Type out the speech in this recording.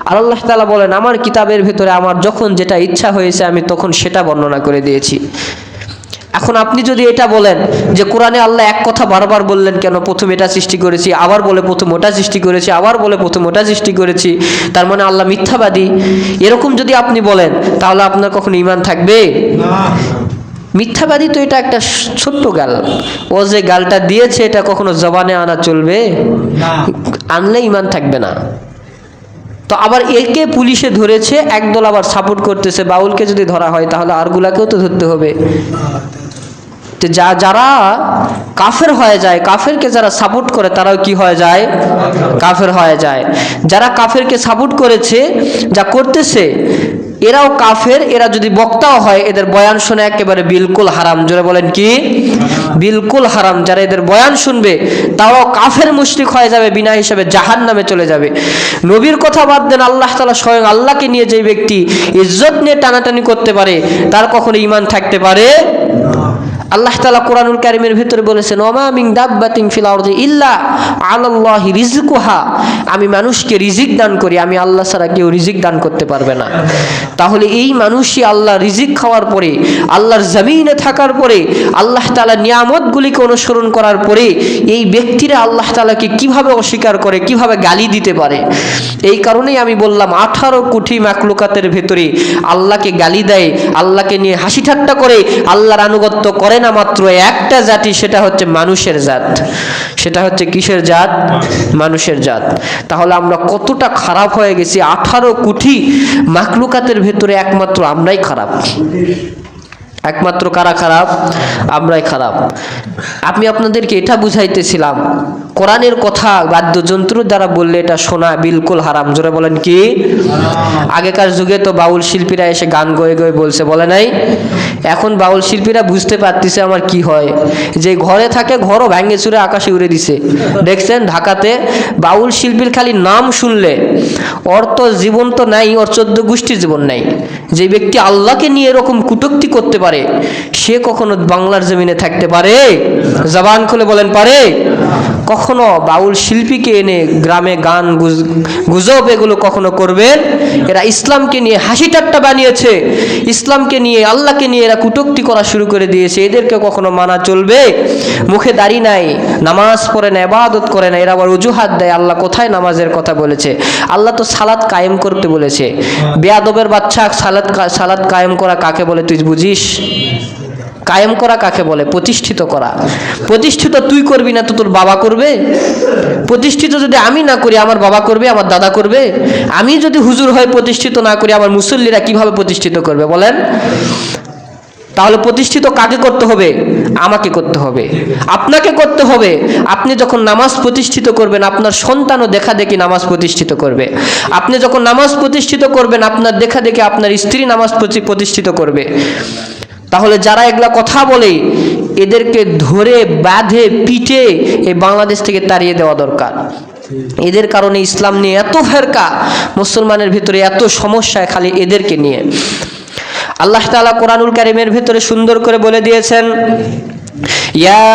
আর আল্লাহ তাআলা বলেন, আমার কিতাবের ভেতরে আমার যখন যেটা ইচ্ছা হয়েছে আমি তখন সেটা বর্ণনা করে দিয়েছি। এখন আপনি যদি এটা বলেন যে কোরআনে আল্লাহ এক কথা বারবার বললেন কেন, প্রথম এটা সৃষ্টি করেছি, আবার বলে প্রথম ওটা সৃষ্টি করেছি, আবার বলে প্রথম ওটা সৃষ্টি করেছি, তার মানে আল্লাহ মিথ্যাবাদী, এরকম যদি আপনি বলেন তাহলে আপনার কখনো ঈমান থাকবে? মিথ্যাবাদী তো এটা একটা ছোট্ট গাল, ও যে গালটা দিয়েছে এটা কখনো জবানে আনা চলবে? আনলে ঈমান থাকবে না। তো আবার একে পুলিশে ধরেছে, একদল আবার সাপোর্ট করতেছে, বাউলকে যদি ধরা হয় তাহলে আরগুলাকেও তো ধরতে হবে। তো যারা কাফের হয়ে যায়, কাফেরকে যারা সাপোর্ট করে তারাও কি হয়ে যায়? কাফের হয়ে যায়। যারা কাফেরকে সাপোর্ট করেছে, যা করতেছে এরাও কাফের, এরা যদি বক্তাও হয় এদের বয়ান শুনে একেবারে বিলকুল হারাম। জোরে বলেন কি? বিলকুল হারাম। যারা এদের বয়ান শুনবে তারাও কাফের মুশরিক হয়ে যাবে, বিনা হিসাবে জাহান্নামে চলে যাবে। নবীর কথা বাদ দেন, আল্লাহ তাআলা স্বয়ং আল্লাহকে নিয়ে যে ব্যক্তি ইজ্জত নিয়ে টানাটানি করতে পারে তার কখনো ঈমান থাকতে পারে? আল্লাহ তাআলা কোরআনুল কারীমের ভিতরে বলেছেন, ওমা মিন দাব্বাতিন ফিল আরদি ইল্লা আলাল্লাহি রিজকুহা, আমি মানুষকে রিজিক দান করি, আমি আল্লাহ ছাড়া কেউ রিজিক দান করতে পারবে না। তাহলে এই মানুষই আল্লাহ রিজিক খাওয়ার পরে, আল্লাহর জমিনে থাকার পরে, আল্লাহ তাআলা নিয়ামতগুলিকে অনুসরণ করার পরে এই ব্যক্তিরা আল্লাহ তাআলাকে কিভাবে অস্বীকার করে, কিভাবে গালি দিতে পারে? এই কারণেই আমি বললাম 18 কোটি মাখলুকাতের ভেতরে আল্লাহকে গালি দেয়, আল্লাহকে নিয়ে হাসি ঠাট্টা করে, আল্লাহর আনুগত্য করে না মাত্র একটা জাতি, সেটা হচ্ছে মানুষের জাত। সেটা হচ্ছে কিসের জাত? মানুষের জাত। তাহলে আমরা কতটা খারাপ হয়ে গেছি! 18 কোটি মাখলুকাতের ভেতরে একমাত্র আমরাই খারাপ। একমাত্র কারা খারাপ? আমরাই খারাপ। আমি আপনাদেরকে এটা বুঝাইতেছিলাম, কোরআনের কথা বাদ্যযন্ত্র দ্বারা বললে এটা শোনা বিলকুল হারাম। জোরে বলেন কি? আগেকার যুগে তো বাউল শিল্পীরা এসে গান গয়ে গয়ে বলছে, বলে নাই? এখন বাউল শিল্পীরা বুঝতে পারতেছে আমার কি হয়, যে ঘরে থাকে ঘরও ভেঙে চুরে আকাশে উড়ে দিছে। দেখছেন ঢাকাতে বাউল শিল্পীর খালি নাম শুনলে ওর তো জীবন তো নাই, ওর 14 গোষ্ঠীর জীবন নাই। যে ব্যক্তি আল্লাহকে নিয়ে এরকম কুটুক্তি করতে পারে সে কখনো বাংলার জমিনে থাকতে পারে? জবান খুলে বলেন, পারে? কখনো বাউল শিল্পীকে এনে গ্রামে গান গুজব এগুলো কখনো করবেন? এরা ইসলামকে নিয়ে হাসি ঠাট্টা বানিয়েছে, ইসলামকে নিয়ে আল্লাহকে নিয়ে এরা কুটুক্তি করা শুরু করে দিয়েছে। এদেরকে কখনো মানা চলবে? মুখে দাড়ি নাই, নামাজ পড়ে না, ইবাদত করে না, এরা আবার অজুহাত দেয় আল্লাহ কোথায় নামাজের কথা বলেছে? আল্লাহ তো সালাত কায়েম করতে বলেছে। বেয়াদবের বাচ্চা, সালাত কায়েম করা কাকে বলে তুই বুঝিস? কায়েম করা কাকে বলে? প্রতিষ্ঠিত করা। প্রতিষ্ঠিত তুই করবি না তো তোর বাবা করবে? প্রতিষ্ঠিত যদি আমি না করি আমার বাবা করবে, আমার দাদা করবে? আমি যদি হুজুর হয়ে প্রতিষ্ঠিত না করি আমার মুসল্লিরা কিভাবে প্রতিষ্ঠিত করবে বলেন? তাহলে প্রতিষ্ঠিত কাকে করতে হবে? আমাকে করতে হবে, আপনাকে করতে হবে। আপনি যখন নামাজ প্রতিষ্ঠিত করবেন আপনার সন্তানও দেখা দেখি নামাজ প্রতিষ্ঠিত করবে। আপনি যখন নামাজ প্রতিষ্ঠিত করবেন আপনার দেখা দেখি আপনার স্ত্রী নামাজ প্রতিষ্ঠিত করবে। তাহলে যারা এগুলা কথা বলে এদেরকে ধরে বাঁধে পিটে এই বাংলাদেশ থেকে তাড়িয়ে দেওয়া দরকার। এদের কারণে ইসলাম নিয়ে এত ফেরকা, মুসলমানের ভিতরে এত সমস্যা খালি এদেরকে নিয়ে। আল্লাহ তাআলা কোরআনুল কারীমের ভিতরে সুন্দর করে বলে দিয়েছেন, ইয়া